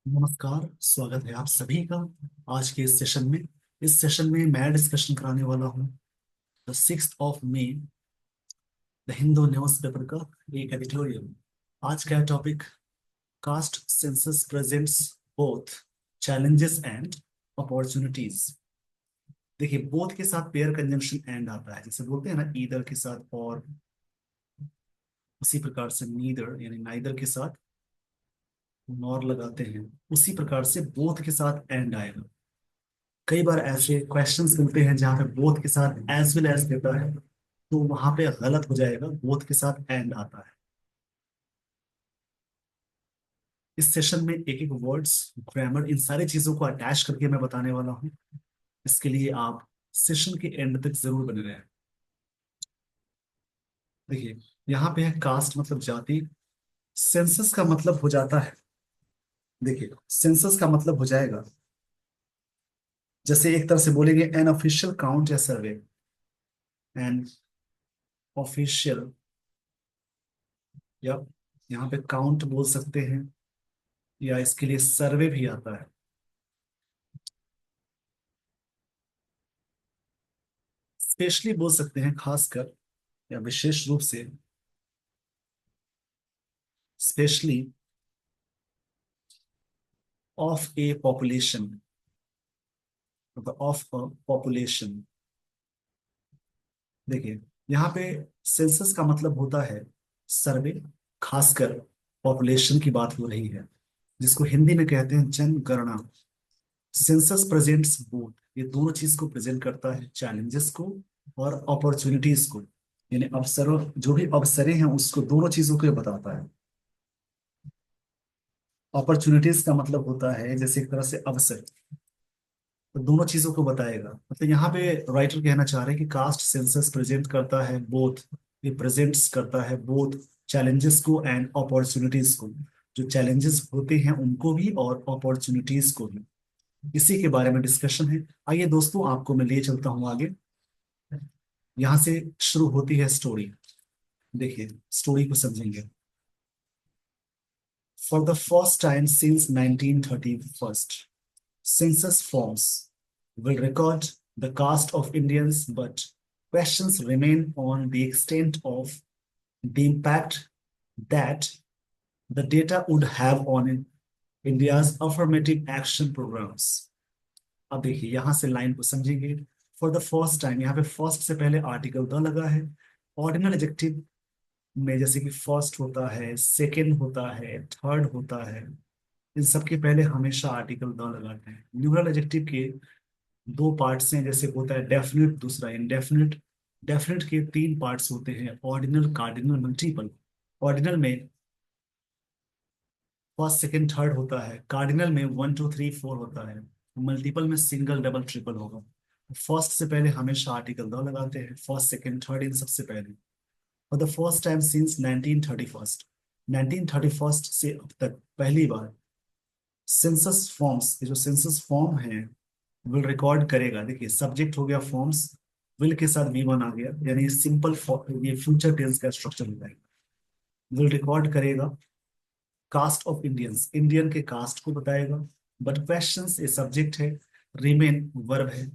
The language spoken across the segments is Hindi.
नमस्कार। स्वागत है आप सभी का आज के इस सेशन में। इस सेशन में मैं डिस्कशन कराने वाला हूँ the 6 May the Hindu news paper का एक एडिटोरियल। आज का topic caste census presents both challenges and opportunities. देखिए, बोथ के साथ पेयर कंजंक्शन एंड आता है, जैसे बोलते हैं ना ईदर के साथ, और उसी प्रकार से नीदर यानी नाइदर के साथ नॉर लगाते हैं, उसी प्रकार से बोथ के साथ एंड आएगा। कई बार ऐसे क्वेश्चंस मिलते हैं जहां पे बोथ के साथ एज वेल एज देता है, तो वहां पे गलत हो जाएगा, बोथ के साथ एंड आता है। इस सेशन में एक एक वर्ड्स, ग्रामर, इन सारी चीजों को अटैच करके मैं बताने वाला हूँ। इसके लिए आप सेशन के एंड तक जरूर बने रहें। देखिए, यहाँ पे है कास्ट मतलब जाति। सेंसस का मतलब हो जाता है, देखिए सेंसस का मतलब हो जाएगा, जैसे एक तरह से बोलेंगे एन ऑफिशियल काउंट या सर्वे। एन ऑफिशियल, या यहाँ पे काउंट बोल सकते हैं, या इसके लिए सर्वे भी आता है। स्पेशली बोल सकते हैं, खासकर या विशेष रूप से। स्पेशली ऑफ ए पॉपुलेशन, मतलब ऑफ अ पॉपुलेशन। देखिए, यहाँ पे सेंसस का मतलब होता है सर्वे, खासकर पॉपुलेशन की बात हो रही है, जिसको हिंदी में कहते हैं जनगणना। सेंसस प्रेजेंट्स बोथ, ये दोनों चीज को प्रेजेंट करता है, चैलेंजेस को और अपॉर्चुनिटीज को, यानी अवसरों, जो भी अवसरें हैं उसको, दोनों चीजों को ये बताता है। अपॉर्चुनिटीज का मतलब होता है जैसे एक तरह से अवसर, तो दोनों चीजों को बताएगा। मतलब यहाँ पे राइटर कहना चाह रहे हैं कि कास्ट सेंसस प्रेजेंट करता है बोथ, ये प्रेजेंट्स करता है बोथ चैलेंजेस को एंड अपॉर्चुनिटीज को, जो चैलेंजेस होते हैं उनको भी और अपॉर्चुनिटीज को भी। इसी के बारे में डिस्कशन है। आइए दोस्तों, आपको मैं ले चलता हूँ आगे। यहाँ से शुरू होती है स्टोरी। देखिए, स्टोरी को समझेंगे। For the first time since 1931, census forms will record the caste of Indians, but questions remain on the extent of the impact that the data would have on India's affirmative action programs. अब देखिए, यहां से लाइन को समझेंगे। फॉर द फर्स्ट टाइम, यहाँ पे फर्स्ट से पहले आर्टिकल द लगा है। ऑर्डिनल एडजेक्टिव में जैसे कि फर्स्ट होता है, सेकंड होता है, थर्ड होता है, इन सब के पहले हमेशा आर्टिकल द लगाते हैं। न्यूरल एडजेक्टिव के दो पार्ट्स हैं, जैसे होता है डेफिनेट, दूसरा इनडेफिनेट। डेफिनेट के तीन पार्ट्स होते हैं, ऑर्डिनल, कार्डिनल, मल्टीपल। ऑर्डिनल में फर्स्ट सेकंड थर्ड होता है, कार्डिनल में वन टू थ्री फोर होता है, मल्टीपल में सिंगल डबल ट्रिपल होगा। फर्स्ट से पहले हमेशा आर्टिकल द लगाते हैं, फर्स्ट सेकंड थर्ड इन सबसे पहले। For the first time since 1931, 1931 से अब तक पहली बार सेंसस फॉर्म्स, ये जो सेंसस फॉर्म है, विल रिकॉर्ड करेगा। देखिए, सब्जेक्ट हो गया फॉर्म्स, विल के साथ वी वन आ गया, यानी सिंपल, ये फ्यूचर टेंस का स्ट्रक्चर हो जाएगा। विल रिकॉर्ड करेगा कास्ट ऑफ इंडियंस, इंडियन के कास्ट को बताएगा। बट क्वेश्चंस, ये सब्जेक्ट है, रिमेन वर्ब है।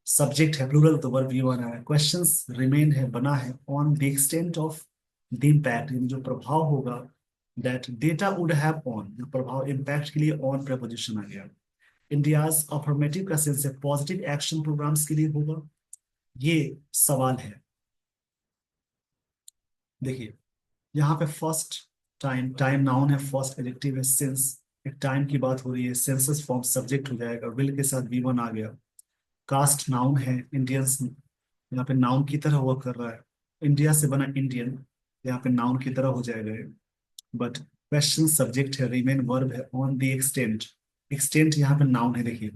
सब्जेक्ट है प्लूरल, तो वर्ब वी वन आया। क्वेश्चंस रिमेन है, बना है, on the extent of the impact, जो प्रभाव होगा, that data would have on, जो प्रभाव इम्पैक्ट के लिए ऑन प्रपोजिशन आ गया। इंडियाज अफर्मेटिव का सेंस है पॉजिटिव एक्शन प्रोग्राम्स के लिए होगा। ये सवाल है। देखिए, यहाँ पे फर्स्ट टाइम, टाइम नाउन है, फर्स्ट एडजेक्टिव है, सिंस एक टाइम की बात हो रही है, सेंसस फॉर्म सब्जेक्ट हो जाएगा, विल के साथ वी वन आ गया। कास्ट नाउन है, इंडियंस यहाँ पे नाउन की तरह वर्क कर रहा है, इंडिया से बना इंडियन, यहाँ पे नाउन की तरह हो जाएगा। बट क्वेश्चन सब्जेक्ट है, रिमेन वर्ब है, ऑन द एक्सटेंट, एक्सटेंट यहाँ पे नाउन है। देखिए,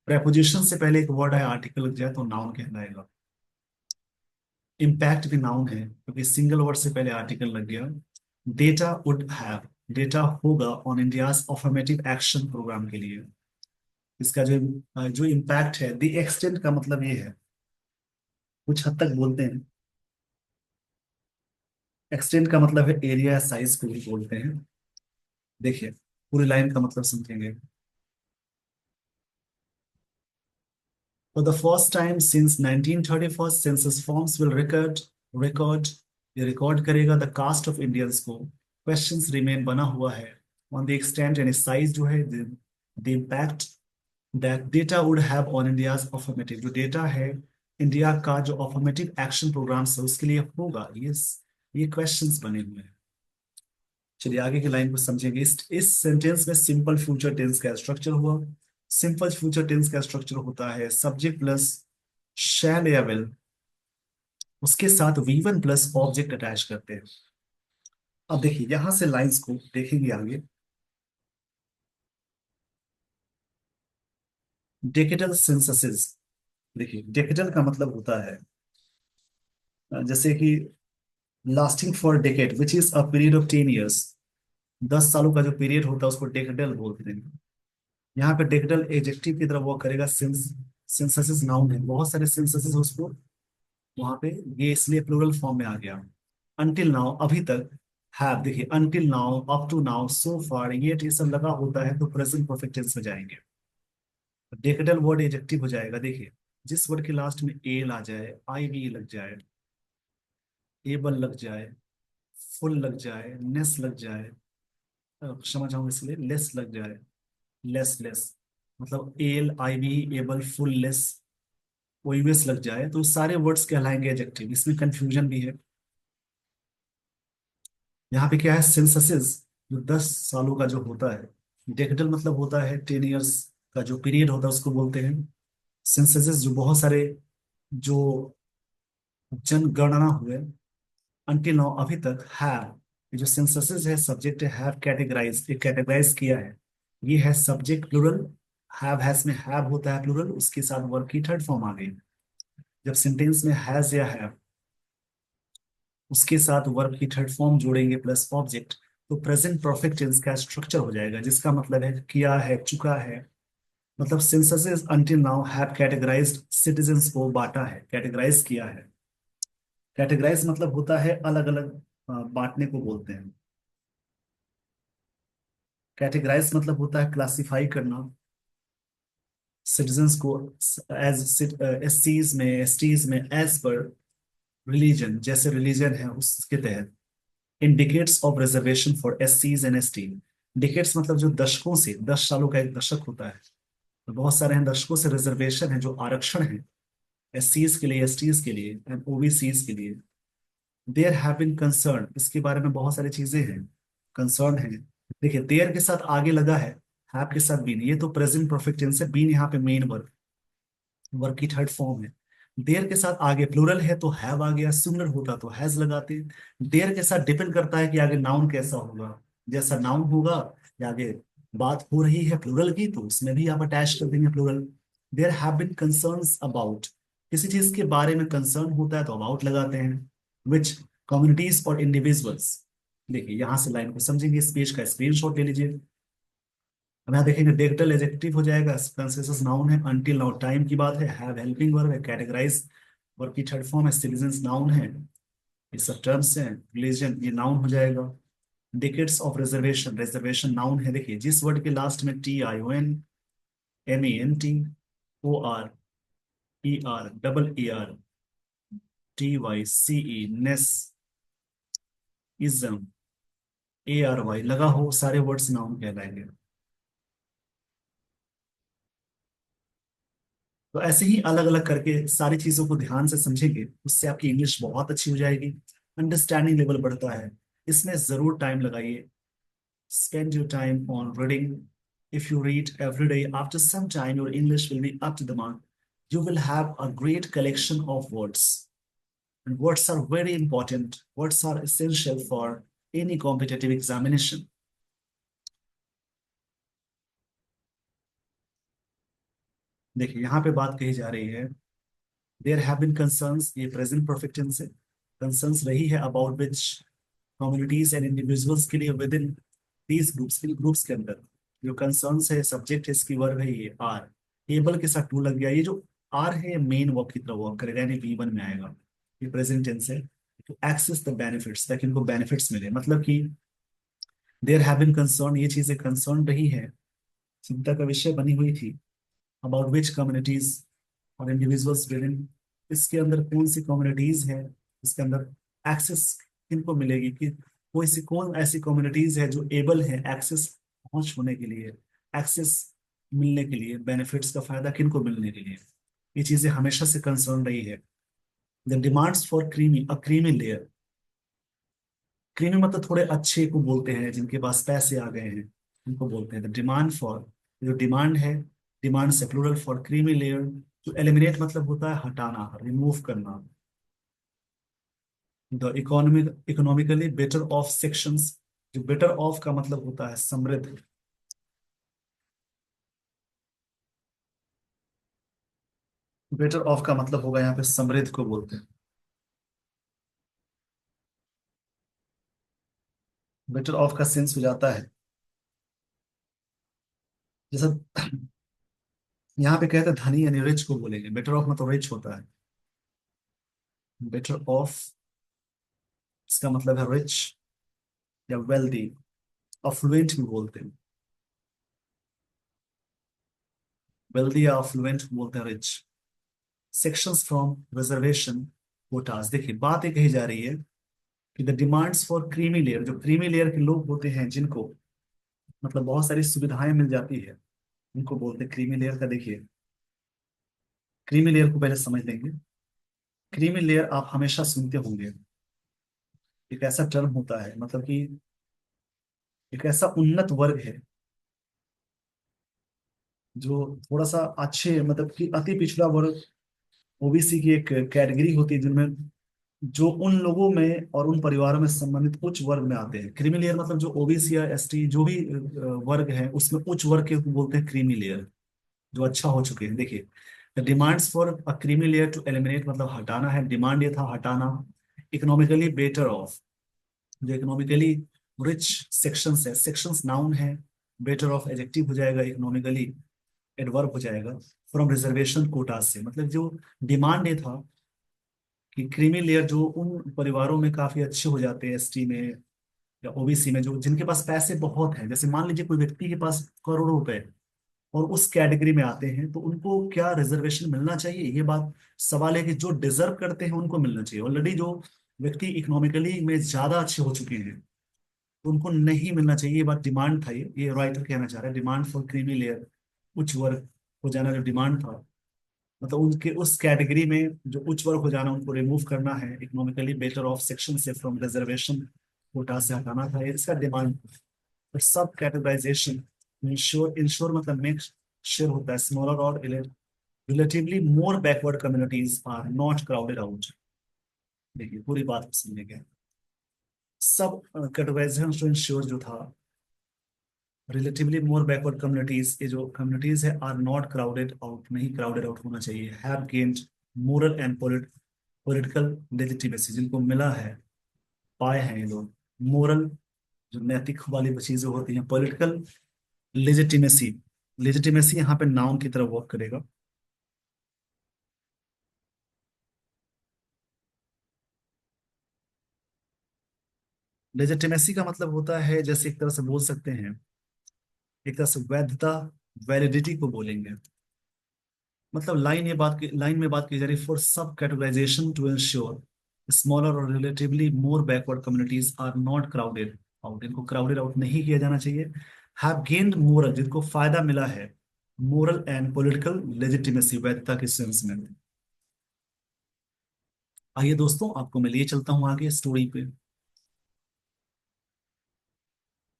प्रेपोजिशन से पहले एक वर्ड है, आर्टिकल लग जाए तो नाउन कहलाएगा। इम्पैक्ट भी नाउन है, क्योंकि सिंगल वर्ड से पहले आर्टिकल लग गया। डेटा वुड हैव, डेटा होगा on India's affirmative action program के लिए। इसका जो जो इम्पैक्ट है, द एक्सटेंट का मतलब ये है, कुछ हद तक बोलते हैं। एक्सटेंट का मतलब है एरिया, साइज को भी बोलते हैं। देखिए, पूरी लाइन का मतलब समझेंगे। For the first time since 1934, census forms will record ये रिकॉर्ड करेगा द कास्ट ऑफ इंडियंस को। क्वेश्चंस रिमेन बना हुआ है on the extent and size जो है the impact that data would have on India's affirmative, जो डेटा है इंडिया का जो अफर्मेटिव एक्शन प्रोग्राम्स है उसके लिए होगा। ये क्वेश्चंस बने हुए हैं। चलिए आगे की लाइन को समझेंगे। इस सेंटेंस में सिंपल फ्यूचर टेंस का स्ट्रक्चर हुआ। सिंपल फ्यूचर टेंस का स्ट्रक्चर होता है सब्जेक्ट प्लस शैल या विल, उसके साथ वी1 प्लस ऑब्जेक्ट अटैच करते हैं। अब देखिए यहां से लाइंस को देखेंगे आगे। डेकेडल सिंथेसिस, देखिए डेकेडल का मतलब होता है जैसे कि lasting for decade which is a period of 10 years. 10 सालों का जो पीरियड होता है उसको डेकेडल बोलते हैं। यहाँ पे डेकेडल एडजेक्टिव की तरह वर्क करेगा सिंस सिंथेसिस नाउन है, बहुत सारे सिंथेसिस उसको वहां पे, ये इसलिए प्लूरल फॉर्म में आ गया। अनटिल नाउ अभी तक, हैव देखिए until now, up to now, so far, ये सब लगा होता है तो प्रेजेंट परफेक्ट टेंस में जाएंगे। डेकेडल वर्ड एडजेक्टिव हो जाएगा। देखिए जिस वर्ड के लास्ट में एल आ जाए, आई वी लग जाए, एबल लग जाए, फुल लग जाए, नेस लग जाए, क्षमा चाहूंगा इसलिए लेस लग जाए, लेस लेस, मतलब L I V able ful less, O लग जाए तो सारे वर्ड्स कहलाएंगे एडजेक्टिव। इसमें कंफ्यूजन भी है। यहाँ पे क्या है, सेंससिस जो 10 सालों का जो होता है, डेकेडल मतलब होता है 10 ईयर्स का जो पीरियड होता है उसको बोलते हैं। सेंससिस जो बहुत सारे जो जनगणना हुए अनटिल नाउ अभी तक, हैव, ये जो सेंससिस है सब्जेक्ट है, हैव कैटेगराइज, ये कैटेगराइज किया है। ये है सब्जेक्ट प्लूरल, हैव हैज में हैव होता है प्लूरल, उसके साथ वर्ब की थर्ड फॉर्म आ गई। जब सेंटेंस में हैज या हैव उसके साथ वर्ब की थर्ड फॉर्म जोड़ेंगे प्लस ऑब्जेक्ट, तो प्रेजेंट परफेक्ट टेंस का स्ट्रक्चर हो जाएगा, जिसका मतलब है किया है, चुका है। मतलब censuses until now have categorised citizens को बांटा है, कैटेगराइज किया है। कैटेगराइज मतलब होता है अलग अलग बांटने को बोलते हैं। कैटेगराइज मतलब होता है क्लासिफाई करना सिटीजन्स को, एज एससीज में, एसटीज में, एज पर रिलीजन, जैसे रिलीजन है उसके तहत। In decades of reservation for एससीज एंड एसटी, डिकेट्स मतलब जो दशकों से, 10 सालों का एक दशक होता है, तो बहुत सारे हैं दशकों से रिजर्वेशन है, जो आरक्षण है एससीज के लिए, एसटीज के लिए एंड ओबीसीज के लिए। देयर हैव बीन कंसर्न, इसके बारे में बहुत सारी चीजें हैं, कंसर्न है। देखिए देयर के साथ आगे लगा है हैव के साथ बीन, ये तो प्रेजेंट परफेक्ट टेंस है, बीन यहाँ पे मेन वर्ब, वर्ब की थर्ड फॉर्म है। देयर के साथ आगे प्लूरल है तो हैव आ गया, सिंगुलर होता तो हैज लगाते। देयर के साथ डिपेंड करता है कि आगे नाउन कैसा होगा, जैसा नाउन होगा या आगे बात हो रही है प्लूरल की तो उसमें भी आप अटैच कर देंगे plural. There have been concerns about, किसी चीज के बारे में कंसर्न होता है तो अबाउट लगाते हैं। विच कम्युनिटीज और इंडिविजुअल्स, देखिए यहां से लाइन को समझेंगे, इस पेज का स्क्रीनशॉट ले लीजिए। अब यहाँ देखेंगे डेक्टल एडजेक्टिव हो जाएगा, कंसेशस नाउन है, अनटिल नाउ टाइम की बात है, हैव हेल्पिंग वर्ब है, कैटेगराइज वर्ब की थर्ड फॉर्म है, सिटीजंस नाउन है, ये सब टर्म्स हैं। रिलीजन ये नाउन हो जाएगा। Decades of reservation, reservation noun है। देखिए जिस वर्ड के लास्ट में T I O N, M A N T, O R, E R, double E R, T Y C E, ness, ism, A R Y लगा हो, सारे वर्ड्स नाउन कहलाएंगे। तो ऐसे ही अलग अलग करके सारी चीजों को ध्यान से समझेंगे, उससे आपकी इंग्लिश बहुत अच्छी हो जाएगी, अंडरस्टैंडिंग लेवल बढ़ता है। इसमें जरूर टाइम लगाइए। Spend your time on reading. If you read every day, after some time your English will be up to the mark. You will have a great collection of words, and words are very important. Words are essential for any competitive examination. देखिए यहाँ पे बात कही जा रही है, देयर हैव बीन कंसर्न्स, ये प्रेजेंट परफेक्ट टेंस है, कंसर्न्स रही है about which communities and individuals के लिए with in these groups, in groups के अंदर जो कंसर्न्स है, सब्जेक्ट है, इसकी वर्ब है ये आर, एबल के साथ टू लग गया। ये जो आर है मेन वर्ब की तरह वर्क करेगा, यानी वी1 में आएगा। ये प्रेजेंट टेंस है, टू एक्सेस द बेनिफिट्स, ताकि इनको बेनिफिट्स मिले, मतलब कि देयर हैव बीन कंसर्न, ये चीजें कंसर्न रही है, चिंता का विषय बनी हुई थी। अबाउट विच कम्युनिटीज और इंडिविजुअल्स विद इन, इसके अंदर कौन सी कम्युनिटीज है, इसके अंदर एक्सेस किनको मिलेगी, कि कोई सी कौन ऐसी कम्युनिटीज है जो एबल है एक्सेस पहुंच होने के लिए, एक्सेस मिलने के लिए, बेनिफिट्स का फायदा किनको मिलने के लिए। ये चीजें हमेशा से कंसर्न रही है। The demands for creamy, a creamy layer, creamy मतलब थोड़े अच्छे को बोलते हैं, जिनके पास पैसे आ गए हैं उनको बोलते हैं द डिमांड फॉर। जो डिमांड है, डिमांड से प्लूरल फॉर क्रीमी लेयर। जो एलिमिनेट मतलब होता है हटाना, रिमूव करना। The economic, economically better of sections, जो बेटर ऑफ का मतलब होता है समृद्ध। बेटर ऑफ का मतलब होगा यहाँ पे समृद्ध को बोलते हैं। बेटर ऑफ का सेंस हो जाता है, जैसा यहाँ पे कहते हैं धनी यानी रिच को बोलेंगे, बेटर ऑफ मतलब रिच होता है। बेटर ऑफ इसका मतलब है रिच या वेल्दी, अफ्लुएंट भी बोलते हैं, वेल्दी या अफ्लुएंट बोलते हैं rich. Sections from reservation quotas, देखिए बात ये कही जा रही है कि the demands for creamy layer, जो क्रीमी लेयर के लोग होते हैं जिनको मतलब बहुत सारी सुविधाएं मिल जाती है, उनको बोलते हैं क्रीमी लेयर का। देखिए क्रीमी लेयर को पहले समझ लेंगे। क्रीमी लेयर आप हमेशा सुनते होंगे, एक ऐसा टर्म होता है, मतलब कि एक ऐसा उन्नत वर्ग है जो थोड़ा सा अच्छे, मतलब कि अति पिछड़ा वर्ग, ओबीसी की एक कैटेगरी होती है जिनमें, जो उन लोगों में और उन परिवारों में संबंधित उच्च वर्ग में आते हैं। क्रीमी लेयर मतलब जो ओबीसी या एसटी जो भी वर्ग है उसमें उच्च वर्ग के बोलते हैं क्रीमी लेयर, जो अच्छा हो चुके हैं। देखिए the demands for a creamy layer to eliminate मतलब हटाना है, डिमांड ये था हटाना। इकोनॉमिकली बेटर ऑफ, जो इकोनॉमिकली रिच सेक्शंस है, सेक्शंस नाउन है, बेटर ऑफ एडजेक्टिव हो जाएगा, इकोनॉमिकली एडवर्ब हो जाएगा। फ्रॉम रिजर्वेशन कोटा से, मतलब जो डिमांड ये था कि क्रीमी लेयर जो उन परिवारों में काफी अच्छे हो जाते हैं, एसटी में या ओबीसी में, जो जिनके पास पैसे बहुत हैं, जैसे मान लीजिए कोई व्यक्ति के पास करोड़ों रुपए और उस कैटेगरी में आते हैं, तो उनको क्या रिजर्वेशन मिलना चाहिए, ये बात सवाल है कि जो डिजर्व करते हैं उनको मिलना चाहिए। ऑलरेडी जो व्यक्ति इकोनॉमिकली में ज्यादा अच्छे हो चुके हैं तो उनको नहीं मिलना चाहिए, ये बात डिमांड था, ये राइटर कहना चाह रहा है। डिमांड फॉर क्रीमी लेयर, उच्च वर्ग हो जाना जो डिमांड था, मतलब उनके उस कैटेगरी में जो उच्च वर्ग हो जाना उनको रिमूव करना है, इकोनॉमिकली बेटर ऑफ सेक्शन से फ्रॉम रिजर्वेशन कोटा से हटाना था, ये इसका demand. Sub categorization, ensure, ensure मतलब मेक श्योर होता है, स्मॉलर और relatively more backward communities are not crowded out. देखिए पूरी बात सुनने सब कैटेगराइजेशन टू इंश्योर जो था, रिलेटिवली मोर बैकवर्ड कम्युनिटीज, ये जो कम्युनिटीज है आर नॉट क्राउडेड आउट, नहीं क्राउडेड आउट होना चाहिए, have gained moral and political legitimacy, जिनको मिला है, पाए हैं ये लोग मोरल, जो नैतिक वाली चीजें होती हैं, पॉलिटिकल लेजिटिमेसी। लेजिटिमेसी यहाँ पे नाउन की तरह वर्क करेगा। लेजिटिमेसी का मतलब होता है, जैसे एक तरह से बोल सकते हैं, एक तरह से वैधता, वैलिडिटी को बोलेंगे। मतलब लाइन में बात की जा रही, for sub categorization to ensure smaller और relatively more backward communities are not crowded out, इनको क्राउडेड आउट नहीं किया जाना चाहिए। हैव गेन्ड मोरल, जिनको फायदा मिला है, मोरल एंड पॉलिटिकल लेजिटिमेसी, वैधता के सेंस में। आइए दोस्तों आपको मैं लिए चलता हूँ आगे स्टोरी पे।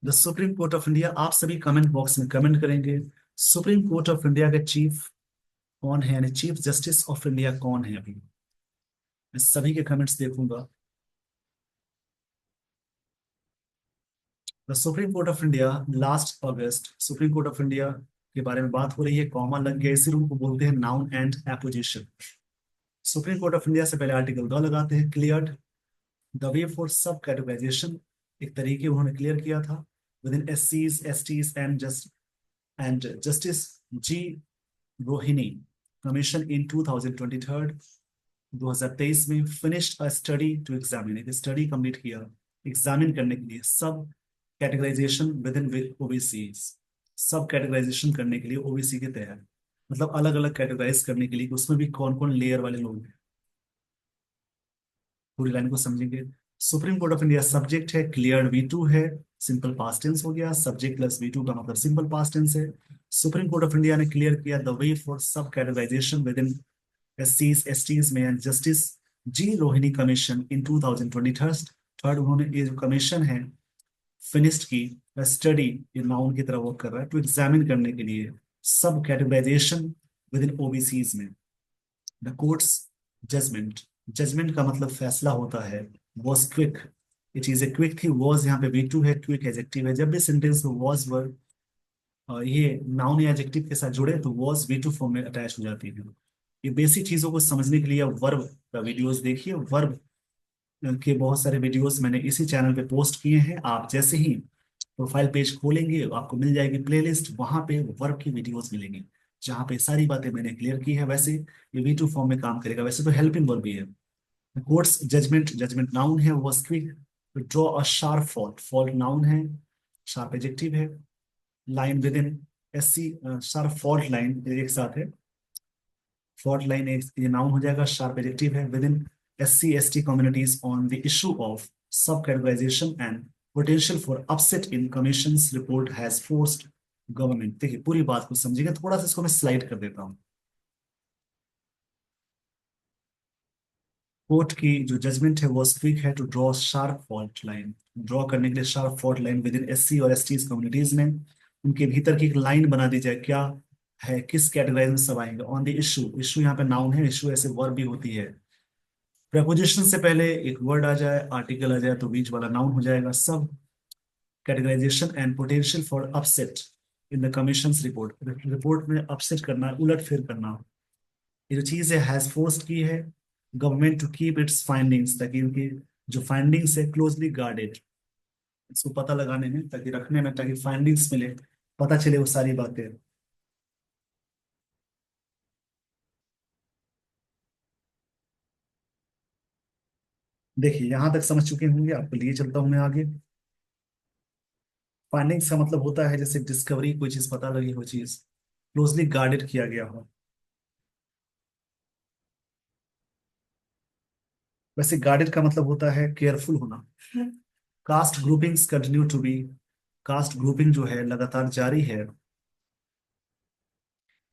The supreme Court of India, आप सभी कमेंट बॉक्स में कमेंट करेंगे सुप्रीम कोर्ट ऑफ इंडिया के चीफ कौन है, यानी चीफ जस्टिस ऑफ इंडिया कौन है। अभी मैं सभी के कमेंट्स देखूंगा। The supreme Court of India last August, supreme Court of India के बारे में बात हो रही है, कॉमा लग गया, इसी रूल को बोलते हैं noun and apposition. Supreme Court of India से पहले आर्टिकल 2 लगाते हैं, cleared the way for sub categorization, एक तरीके उन्होंने क्लियर किया था within S Cs S Ts and Justice G Rohini commission in 2023 में finished a study to examine, एक स्टडी कंप्लीट किया एग्जामिन करने के लिए sub categorization within OBC, sub categorization करने के लिए ओबीसी के तहत, मतलब अलग अलग कैटेगराइज करने के लिए उसमें भी कौन कौन लेयर वाले लोग हैं, पूरी लाइन को समझेंगे। Supreme Court of India subject है, क्लियर V2 है, सिंपल पास्ट टेंस हो गया, सब्जेक्ट प्लस V2 का मतलब सिंपल पास्ट टेंस है। सुप्रीम कोर्ट ऑफ इंडिया ने क्लियर किया the way for sub categorization within SCs STs में, and Justice G Rohini commission in 2020 third third उन्होंने ये जो कमीशन है फिनिश्ड की स्टडी, ये नाउन की तरह वर्क कर रहा है, टू एग्जामिन करने के लिए sub categorization with in OBCs में। द कोर्ट्स जजमेंट, जजमेंट का मतलब फैसला होता है, वॉज क्विक, ये चीजें क्विक थी, वॉज यहाँ पे V2 है, क्विक एडजेक्टिव है, जब भी सेंटेंस में वॉज वर्ब ये नाउन या एडजेक्टिव के साथ जुड़े तो वॉज V2 फॉर्म में अटैच हो जाती है। ये बेसिक चीजों को समझने के लिए आप वर्ब का वीडियोस देखिए, वर्ब के बहुत सारे वीडियोस मैंने इसी चैनल पे पोस्ट किए हैं, आप जैसे ही प्रोफाइल पेज खोलेंगे आपको मिल जाएगी प्लेलिस्ट, वहां पे वर्ब की वीडियोस मिलेंगी जहाँ पे सारी बातें मैंने क्लियर की है। वैसे ये V2 फॉर्म में काम करेगा, वैसे तो हेल्पिंग वर्ब भी है। कोर्ट्स जजमेंट, जजमेंट नाउन है, वो quick, draw a sharp fault, fault noun है, शार्प एडजेक्टिव है, line within SC, sharp fault line एक साथ है, फॉल्ट लाइन एक ये नाउन हो जाएगा, शार्प एडजेक्टिव है, within SC ST communities on the issue of sub categorisation and potential for upset in commission's report has forced government. देखिए पूरी बात को समझिएगा, थोड़ा सा इसको मैं स्लाइड कर देता हूँ। कोर्ट की जो जजमेंट है वो स्ट्रिक है, to draw sharp fault line, draw करने के लिए sharp fault line within SC और ST कम्युनिटीज में, उनके भीतर की एक लाइन बना दी जाए, क्या है, किस कैटेगराइज में सब आएंगे। ऑन द इशू, इशू यहाँ पे नाउन है, इशू ऐसे वर्ब भी होती है, प्रपोजिशन से पहले एक वर्ड आ जाए, आर्टिकल आ जाए तो बीच वाला नाउन हो जाएगा। Sub categorisation and potential for upset in the commission's report, report में अपसेट करना, उलट फेर करना, ये जो चीज है हैज फोर्स्ड की है government to keep its findings, ताकि उनकी जो फाइंडिंग्स है क्लोजली गार्डेड, इसको पता लगाने में, ताकि रखने में, ताकि फाइंडिंग्स मिले, पता चले वो सारी बातें। देखिए यहां तक समझ चुके होंगे, आपको लिए चलता हूं मैं आगे। फाइंडिंग्स का मतलब होता है जैसे डिस्कवरी, कोई चीज पता लगी हो, चीज क्लोजली गार्डेड किया गया हो। वैसे गार्डेड का मतलब होता है केयरफुल होना। Caste groupings continue to be, caste grouping जो है लगातार जारी है,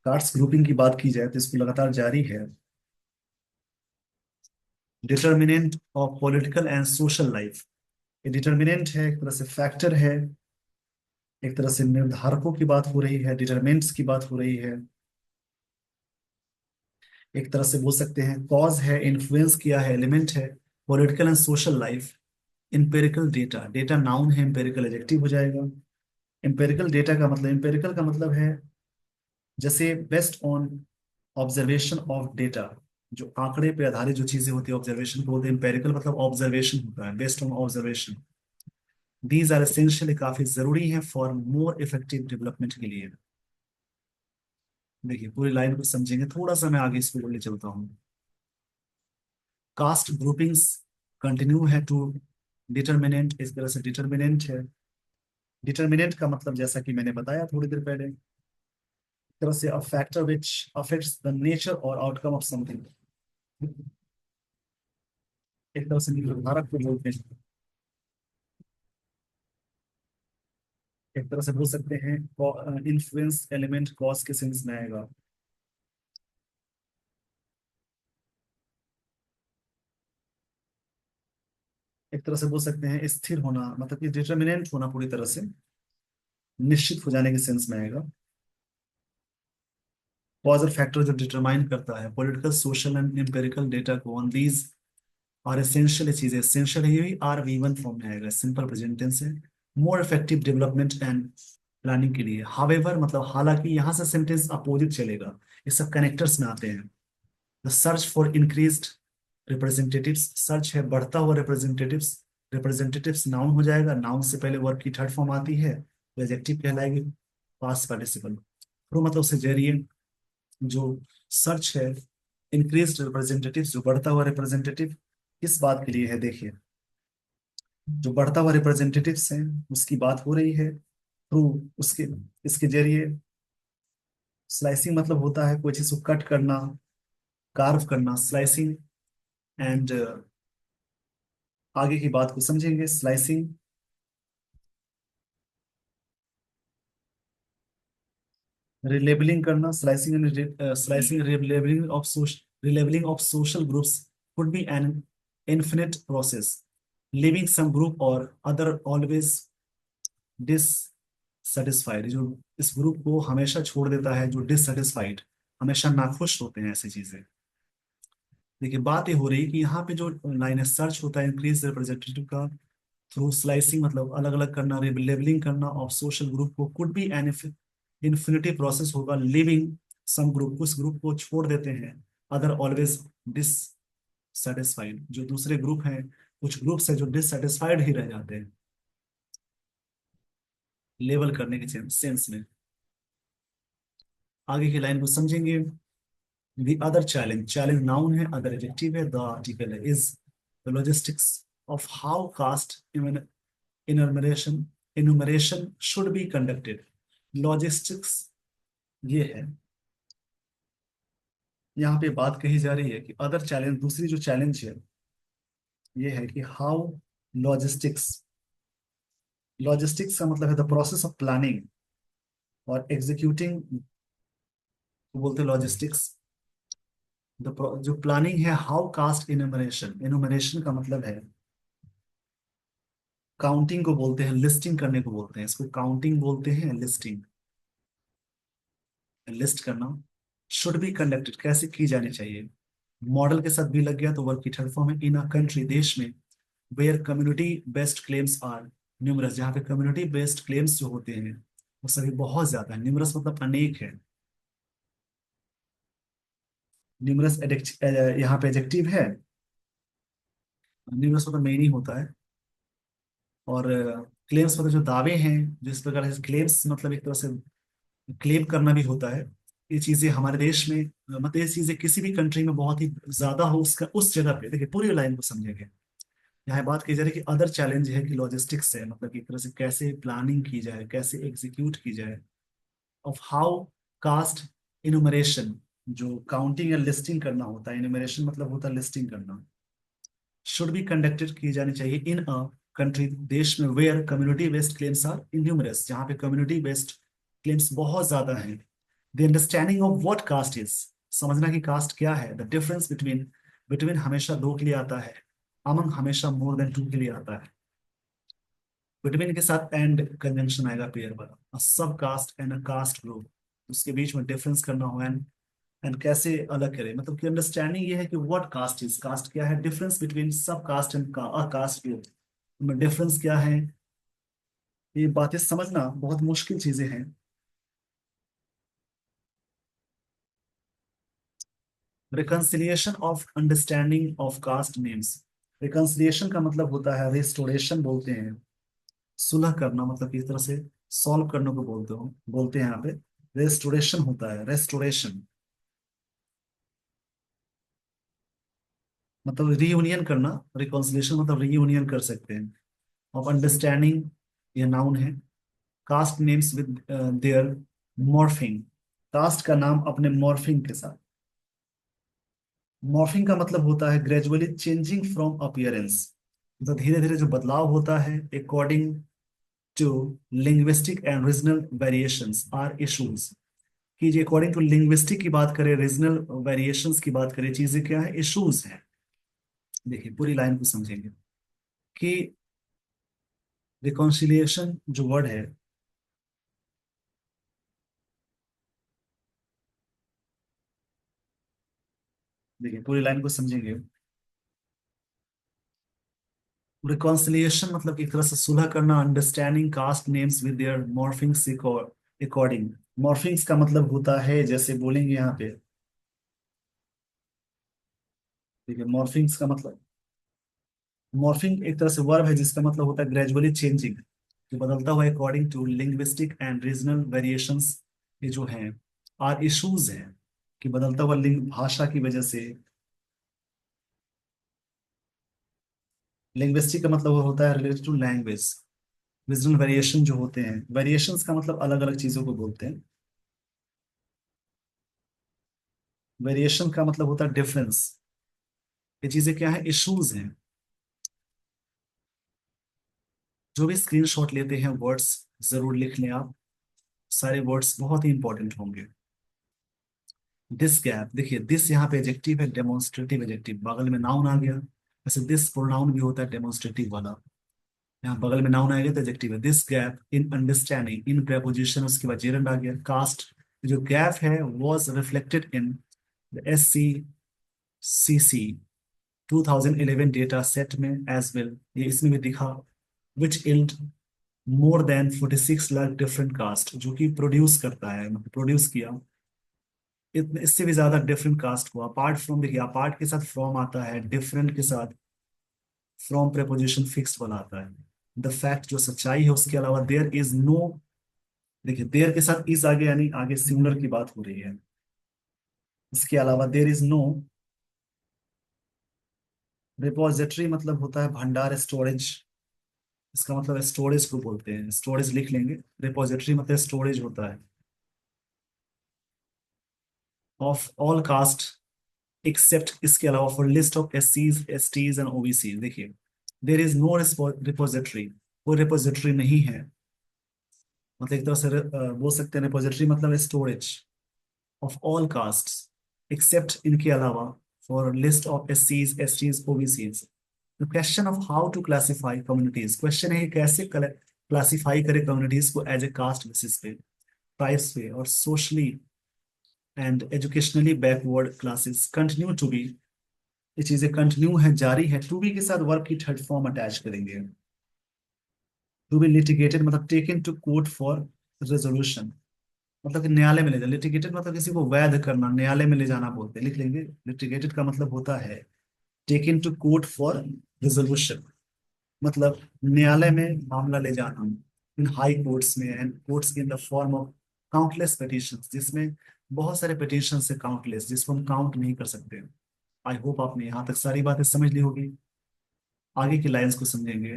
कास्ट ग्रुपिंग की बात की जाए तो इसको लगातार जारी है। Determinant of political and social life, ये डिटर्मिनेंट है, एक तरह से फैक्टर है, एक तरह से निर्धारकों की बात हो रही है, डिटरमिनेंट्स की बात हो रही है, एक तरह से बोल सकते हैं कॉज है, इन्फ्लुएंस किया है, एलिमेंट है। Political and social life, empirical data, data noun है, इंपेरिकल एडजेक्टिव हो जाएगा। इंपेरिकल डेटा का मतलब, इंपेरिकल का मतलब है जैसे best on observation of data, जो आंकड़े पे आधारित जो चीजें होती है ऑब्जर्वेशन को बोलते हैं इंपेरिकल, मतलब ऑब्जर्वेशन होता है, based on observation. These are essential, काफी जरूरी है फॉर मोर इफेक्टिव डेवलपमेंट के लिए। देखिए पूरी लाइन को समझेंगे, थोड़ा सा मैं आगे इसको बोलने चलता हूँ। कास्ट ग्रुपिंग्स कंटिन्यू है टू, डिटर्मिनेंट इस तरह से डिटर्मिनेंट है, डिटर्मिनेंट का मतलब जैसा कि मैंने बताया थोड़ी देर पहले, एक तरह से a factor which affects the nature और आउटकम ऑफ समथिंग, एक तरह से निर्धारक को बोलते हैं, एक तरह से बोल सकते हैं इन्फ्लुएंस एलिमेंट कॉज के सेंस में आएगा। एक तरह से बोल सकते हैं स्थिर होना, मतलब कि डिटर्मिनेंट होना, पूरी तरह से निश्चित हो जाने के सेंस में आएगा। कॉज और फैक्टर जो डिटरमाइन करता है political social and empirical data को, ऑन दीज और एसेंशियल चीजें, एसेंशियल है, ये भी RV1 फॉर्म में आएगा, सिंपल प्रेजेंट टेंस है, more effective development and planning के लिए। हावेवर मतलब हालांकि, यहाँ से सेंटेंस अपोजिट चलेगा, ये सब कनेक्टर्स में आते हैं। The search for increased representatives, search है बढ़ता हुआ रिप्रेजेंटेटिव्स, रिप्रेजेंटेटिव्स नाउन हो जाएगा, नाउन से पहले वर्ब की थर्ड फॉर्म आती है तो एडजेक्टिव कहलाएगी, पास्ट पार्टिसिपल। प्रो मतलब उससे जरिए, जो सर्च है इंक्रीज्ड रिप्रेजेंटेटिव्स, जो बढ़ता हुआ रिप्रेजेंटेटिव, किस बात के लिए है देखिए, जो बढ़ता हुआ रिप्रेजेंटेटिव्स हैं उसकी बात हो रही है थ्रू उसके इसके जरिए। स्लाइसिंग मतलब होता है कोई चीज को कट करना, कार्व करना, स्लाइसिंग। एंड आगे की बात को समझेंगे। स्लाइसिंग, रिलेबलिंग करना। Slicing and slicing relabelling of social relabelling of social groups could be an infinite process, leaving some group or other always dissatisfied, जो इस ग्रुप को हमेशा छोड़ देता है, जो dissatisfied, हमेशा नाखुश होते हैं, ऐसी चीजें। देखिए बात ये हो रही है कि यहाँ पे जो लाइन है, सर्च होता है इंक्रीज रिप्रेजेंटेटिव का थ्रू स्लाइसिंग, मतलब अलग अलग करना, लेबलिंग करना ऑफ सोशल ग्रुप को, could be an infinity process होगा, लिविंग सम ग्रुप, उस ग्रुप को छोड़ देते हैं, अदर ऑलवेज डिससेटिस्फाइड, जो दूसरे ग्रुप हैं, कुछ ग्रुप्स हैं जो डिससेटिस्फाइड ही रह जाते हैं, लेवल करने के सेंस में। आगे की लाइन को समझेंगे। The other challenge, challenge noun है, other adjective है, the article है, is the logistics of how caste enumeration enumeration should be conducted। Logistics ये है, यहाँ पे बात कही जा रही है कि अदर चैलेंज, दूसरी जो चैलेंज है ये है कि हाउ लॉजिस्टिक्स, लॉजिस्टिक्स का मतलब है द प्रोसेस ऑफ प्लानिंग और एग्जीक्यूटिंग, बोलते हैं लॉजिस्टिक्स। जो प्लानिंग है, हाउ कास्ट इनुमरेशन, इनुमरेशन का मतलब है काउंटिंग को बोलते हैं, लिस्टिंग करने को बोलते हैं, इसको काउंटिंग बोलते हैं, लिस्टिंग, लिस्ट करना। शुड बी कंडक्टेड, कैसे की जानी चाहिए, मॉडल के साथ भी लग गया तो वर्ब की थर्ड फॉर्म है। इन अ कंट्री, देश में, where community based claims are numerous, जहाँ पे कम्युनिटी बेस्ड क्लेम्स जो होते हैं वो सभी बहुत ज्यादा है। न्यूमरस मतलब अनेक है, न्यूमरस यहाँ पे एडजेक्टिव है, न्यूमरस मतलब मेनी होता है। और क्लेम्स मतलब जो दावे हैं, जिस प्रकार से क्लेम्स मतलब एक तरह से क्लेम करना भी होता है। ये चीजें हमारे देश में मतलब ये चीजें किसी भी कंट्री में बहुत ही ज्यादा हो, उसका उस जगह पे देखिए पूरी लाइन को समझेंगे। यहाँ बात की जा रही है कि अदर चैलेंज है कि लॉजिस्टिक्स है, मतलब एक तरह से कैसे प्लानिंग की जाए, कैसे एग्जीक्यूट की जाए, ऑफ हाउ कास्ट इनुमरेशन, जो काउंटिंग या लिस्टिंग करना होता है, इनुमरेशन मतलब होता है लिस्टिंग करना, शुड बी कंडक्टेड की जानी चाहिए इन अ कंट्री, देश में, where community based claims are innumerous, जहाँ पे कम्युनिटी बेस्ड क्लेम्स बहुत ज्यादा हैं। The understanding of what caste is, समझना कि कास्ट क्या है। द डिफरेंस बिटवीन, बिटवीन हमेशा दो के लिए आता है, अमंग हमेशा मोर देन टू के लिए आता है। बिटवीन के साथ एंड कंजंक्शन आएगा पेयर वाला, sub caste and a caste group, उसके बीच में डिफरेंस करना हो, एंड कैसे अलग करें, मतलब कि अंडरस्टैंडिंग ये है कि व्हाट कास्ट इज, कास्ट क्या है, difference between sub caste and a caste group में डिफरेंस क्या है। ये बातें समझना बहुत मुश्किल चीजें हैं। Reconciliation of understanding of caste names, reconciliation का मतलब होता है रिस्टोरेशन बोलते हैं, सुलह करना, मतलब इस तरह से सॉल्व करने को बोलते हैं यहाँ पे। रेस्टोरेशन होता है, रेस्टोरेशन मतलब रीयूनियन करना, रिकॉन्सिलिएशन मतलब रीयूनियन कर सकते हैं। ऑफ अंडरस्टैंडिंग, ये नाउन है। Caste names with their morphing, caste का नाम अपने मॉर्फिंग के साथ। मॉर्फिंग का मतलब होता है ग्रेजुअली चेंजिंग फ्रॉम अपीयरेंस, मतलब धीरे धीरे जो बदलाव होता है, according to linguistic and regional variations are issues, कि जो अकॉर्डिंग टू लिंग्विस्टिक की बात करें, रीजनल वेरिएशंस की बात करें, चीजें क्या है, इशूज हैं। देखिए पूरी लाइन को समझेंगे कि रिकॉन्सिलिएशन जो वर्ड है, देखिए पूरी लाइन को समझेंगे। रिकॉन्सिलिएशन मतलब एक तरह से सुलह करना, understanding caste names with their morphings according. Morphings का मतलब होता है, जैसे बोलेंगे यहाँ पे, ठीक है, मॉर्फिंग्स का मतलब, मॉर्फिंग एक तरह से वर्ब है जिसका मतलब होता है ग्रेजुअली चेंजिंग, जो बदलता हुआ according to linguistic and regional variations, ये जो हैं आर इश्यूज हैं, कि बदलता हुआ लिंग भाषा की वजह से। लिंग्विस्टिक का मतलब वो होता है related to language. Regional variation जो होते हैं, वेरिएशंस का मतलब अलग अलग चीजों को बोलते हैं। वेरिएशन का मतलब होता है डिफरेंस। ये चीजें क्या है, इश्यूज हैं। जो भी स्क्रीनशॉट लेते हैं वर्ड्स जरूर लिख लें आप, सारे वर्ड्स बहुत ही इंपॉर्टेंट होंगे। दिस गैप, देखिए दिस यहाँ पे एडजेक्टिव है, डेमोन्स्ट्रेटिव एडजेक्टिव, बगल में नाउन आ गया। वैसे दिस प्रोनाउन भी होता है डेमोन्स्ट्रेटिव वाला। यहाँ बगल में नाउन आएगा तो एडजेक्टिव है। This gap in understanding, in preposition, उसके बाद जेरंड आ गया। कास्ट, जो गैप है was reflected in the SCCC 2011 data set में एज वेल, ये इसमें भी दिखा। Which yield more than 46 lakh different caste, जो कि प्रोड्यूस करता है, मतलब प्रोड्यूस किया इतने, इससे भी ज्यादा डिफरेंट कास्ट को। अपार्ट फ्रॉम, देखिए अपार्ट के साथ फ्रॉम आता है, डिफरेंट के साथ फ्रॉम प्रेपोजिशन फिक्स्ड वाला आता है। द फैक्ट, जो सच्चाई है, उसके अलावा देयर इज नो, देखिए देयर के साथ इज आगे, यानी आगे सिंगुलर की बात हो रही है। इसके अलावा देयर इज नो रिपोजिटरी, मतलब होता है भंडार, स्टोरेज। इसका मतलब स्टोरेज को बोलते हैं, स्टोरेज लिख लेंगे। रिपोजिटरी मतलब स्टोरेज होता है। ऑफ ऑल कास्ट एक्सेप्ट, इसके अलावा for list of SCs STs and OBC, देखिए देर इज नो रिपोजिटरी, वो रिपोजिटरी नहीं है। मतलब एक तरह से बोल सकते हैं रिपोजिटरी मतलब storage of all caste except, इनके अलावा, for list of SCs STs OBCs। The question of how to classify communities, question है कि कैसे क्लासीफाई करे कम्युनिटीज को एज ए कास्ट बेसिस पे, ट्राइब्स पे, और socially and educationally backward classes continue to be, ये चीजें कंटिन्यू है, जारी है। टू बी के साथ वर्ब की थर्ड फॉर्म अटैच करेंगे। टू बी लिटिगेटेड मतलब taken to court for resolution, मतलब कि न्यायालय में ले जाना। लिटिगेटेड मतलब किसी को वैध करना, न्यायालय में ले जाना बोलते हैं, लिख लेंगे। लिटिगेटेड का मतलब होता है taken to court for resolution, मतलब न्यायालय में मामला ले जाना। इन हाई कोर्ट्स में, and courts in the form of countless petitions, जिसमें बहुत सारे पिटिशन से, काउंटलेस जिसको हम काउंट नहीं कर सकते। आई होप आपने यहाँ तक सारी बातें समझ ली होगी। आगे की लाइंस को समझेंगे।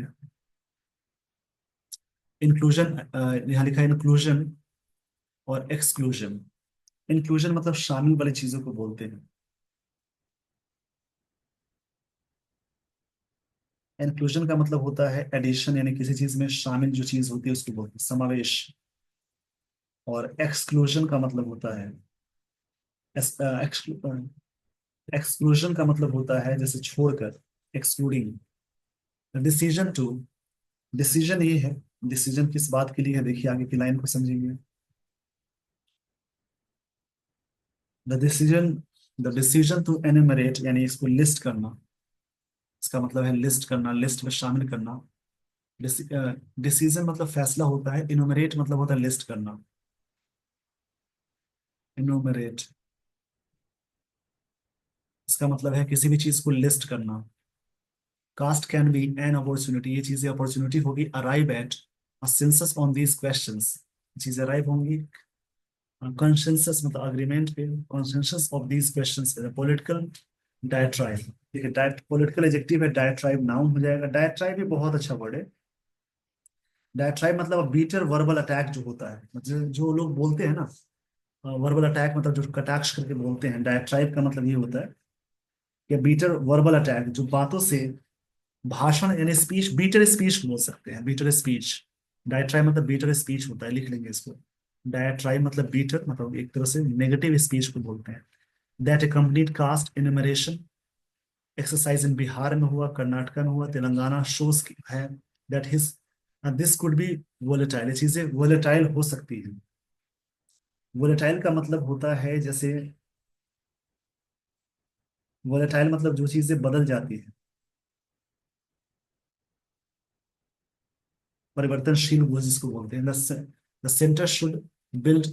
इंक्लूजन, यहाँ लिखा है इंक्लूजन और एक्सक्लूजन। इंक्लूजन मतलब शामिल वाली चीजों को बोलते हैं। इंक्लूजन का मतलब होता है एडिशन, यानी किसी चीज में शामिल जो चीज होती है उसको बोलते हैं, समावेश। और एक्सक्लूजन का मतलब होता है, एक्सक्लूजन का मतलब होता है जैसे छोड़कर, एक्सक्लूडिंग। डिसीजन टू, डिसीजन ये है, डिसीजन किस बात के लिए है, देखिए आगे की लाइन को समझेंगे। The decision, the decision to enumerate, यानी इसको लिस्ट करना, इसका मतलब है लिस्ट करना, लिस्ट में शामिल करना। डिसीजन मतलब फैसला होता है, इनुमरेट मतलब होता है लिस्ट करना। इनुमरेट, इसका मतलब है किसी भी चीज को लिस्ट करना। Caste can be an opportunity, ये चीजें अपॉर्चुनिटी होगी, arrive at a census on these questions, चीजें अराइव होंगी कंसेंसस मतलब अग्रीमेंट पे, consensus of these questions, political diatribe. ठीक है, डायट पॉलिटिकल एडजेक्टिव है, डायट्राइब नाउन हो जाएगा। डायट्राइब भी बहुत अच्छा वर्ड है। डायट्राइब मतलब बीटर वर्बल अटैक जो होता है, मतलब जो लोग बोलते हैं ना, वर्बल अटैक मतलब जो कटाक्ष करके बोलते हैं, डायट्राइब का मतलब ये होता है कि बीटर वर्बल अटैक, जो बातों से, भाषण यानी स्पीच, बीटर स्पीच बोल सकते हैं, बीटर स्पीच। डायट्राइब मतलब बीटर स्पीच होता है, लिख लेंगे इसको। डायट्राइब मतलब बीटर, मतलब एक तरह से नेगेटिव स्पीच को बोलते हैं। That complete caste enumeration exercise in Bihar में हुआ, कर्नाटक में हुआ, तेलंगाना शोज है that his, this could be volatile, ये चीजें वोलेटाइल हो सकती हैं। वोलेटाइल का मतलब होता है जैसे, वोलेटाइल मतलब जो चीजें बदल जाती है, परिवर्तनशील वो जिसको बोलते हैं। The centre should build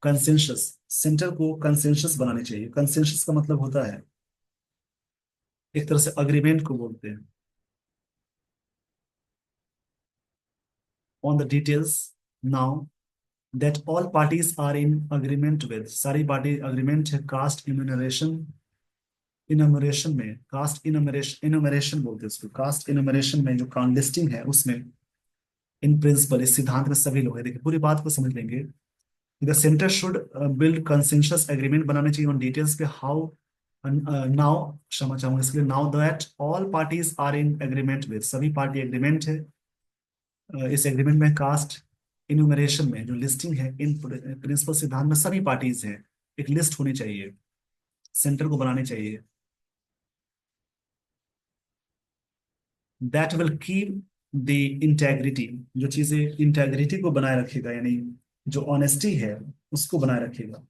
consensus, centre को कंसेंसस बनानी चाहिए। कंसेंसस का मतलब होता है एक तरह से अग्रीमेंट को बोलते हैं। On the details now that all parties are in agreement with, सारी पार्टी अग्रीमेंट है, कास्ट इम्यूनरेशन इनमरेशन में, कास्ट इनमरेशन, इनमरेशन बोलते हैं उसको, कास्ट इनमरेशन में जो काउंट लिस्टिंग है उसमें, इन प्रिंसिपल, इस सिद्धांत में सभी लोग हैं। देखिए पूरी बात को समझ लेंगे। The centre should build consensus agreement बनाने चाहिए ऑन डिटेल्स पे, हाउ नाउ, क्षमा चाहूंगा इसके लिए, now that all parties are in agreement with, सभी पार्टी एग्रीमेंट है इस एग्रीमेंट में। कास्ट इन्यूमरेशन में जो लिस्टिंग है, इन प्रिंसिपल सिद्धांत में सभी पार्टीज हैं, एक लिस्ट होनी चाहिए, सेंटर को बनानी चाहिए। That will keep the integrity, जो चीजें इंटेग्रिटी को बनाए रखेगा, यानी जो ऑनेस्टी है उसको बनाए रखेगा।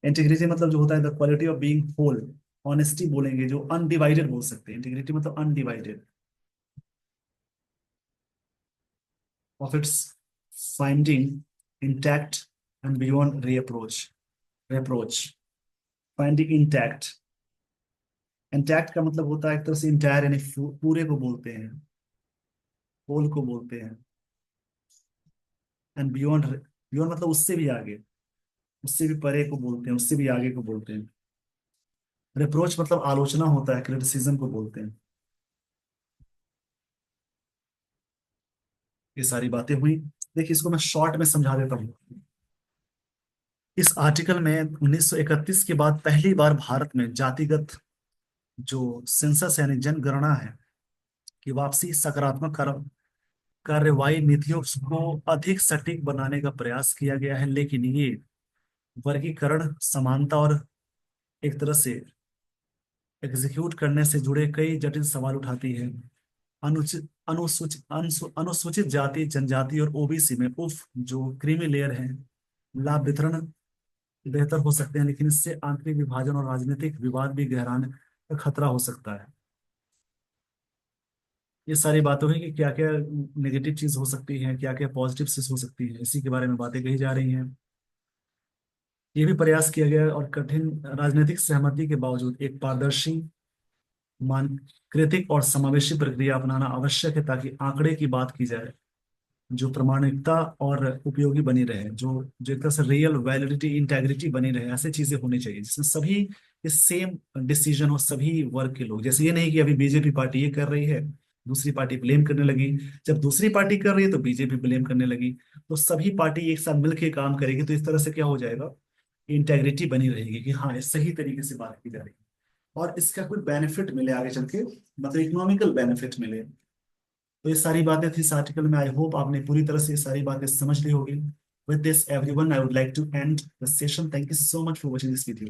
इंटीग्रिटी मतलब जो होता है the quality of being whole, honesty बोलेंगे जो अनडिवाइडेड बोल सकते हैं, इंटीग्रिटी मतलब undivided of its finding intact and beyond reapproach, reproach, finding intact. Intact का मतलब होता है एक तरह से इंटायर, यानी पूरे को बोलते हैं, होल को बोलते हैं। एंड बियॉन्ड, बियॉन्ड मतलब उससे भी आगे, उससे भी परे को बोलते हैं, उससे भी आगे को बोलते हैं। रिप्रोच मतलब आलोचना होता है, क्रिटिसिज्म को बोलते हैं। ये सारी बातें हुई। देखिए इसको मैं शॉर्ट में समझा देता हूँ। इस आर्टिकल में 1931 के बाद पहली बार भारत में जातिगत जो सेंसस यानी जनगणना है कि वापसी सकारात्मक कार्रवाई नीतियों को अधिक सटीक बनाने का प्रयास किया गया है, लेकिन ये वर्गीकरण, समानता और एक तरह से एग्जीक्यूट करने से जुड़े कई जटिल सवाल उठाती है। अनुसूचित जाति, जनजाति और ओबीसी में उफ जो क्रीमी लेयर है, लाभ वितरण बेहतर हो सकते हैं, लेकिन इससे आंतरिक विभाजन और राजनीतिक विवाद भी गहराने का खतरा हो सकता है। ये सारी बातों है कि क्या क्या नेगेटिव चीज हो सकती है, क्या क्या पॉजिटिव चीज हो सकती है, इसी के बारे में बातें कही जा रही हैं। ये भी प्रयास किया गया है और कठिन राजनीतिक सहमति के बावजूद एक पारदर्शी, मानकीकृत और समावेशी प्रक्रिया अपनाना आवश्यक है, ताकि आंकड़े की बात की जाए जो प्रामाणिकता और उपयोगी बनी रहे, जो जो एक तरह से रियल वैलिडिटी, इंटेग्रिटी बनी रहे। ऐसी चीजें होनी चाहिए जिसमें सभी सेम डिसीजन हो, सभी वर्ग के लोग। जैसे ये नहीं कि अभी बीजेपी पार्टी ये कर रही है, दूसरी पार्टी ब्लेम करने लगी, जब दूसरी पार्टी कर रही है तो बीजेपी ब्लेम करने लगी। तो सभी पार्टी एक साथ मिलकर काम करेगी तो इस तरह से क्या हो जाएगा, इंटेग्रिटी बनी रहेगी कि हाँ ये सही तरीके से बात की जा रही है, और इसका कोई बेनिफिट मिले आगे चल के, मतलब इकोनॉमिकल बेनिफिट मिले। तो ये सारी बातें थी इस आर्टिकल में। आई होप आपने पूरी तरह से ये सारी बातें समझ ली होगी। With this everyone, I would like to end the session. Thank you so much for watching this video.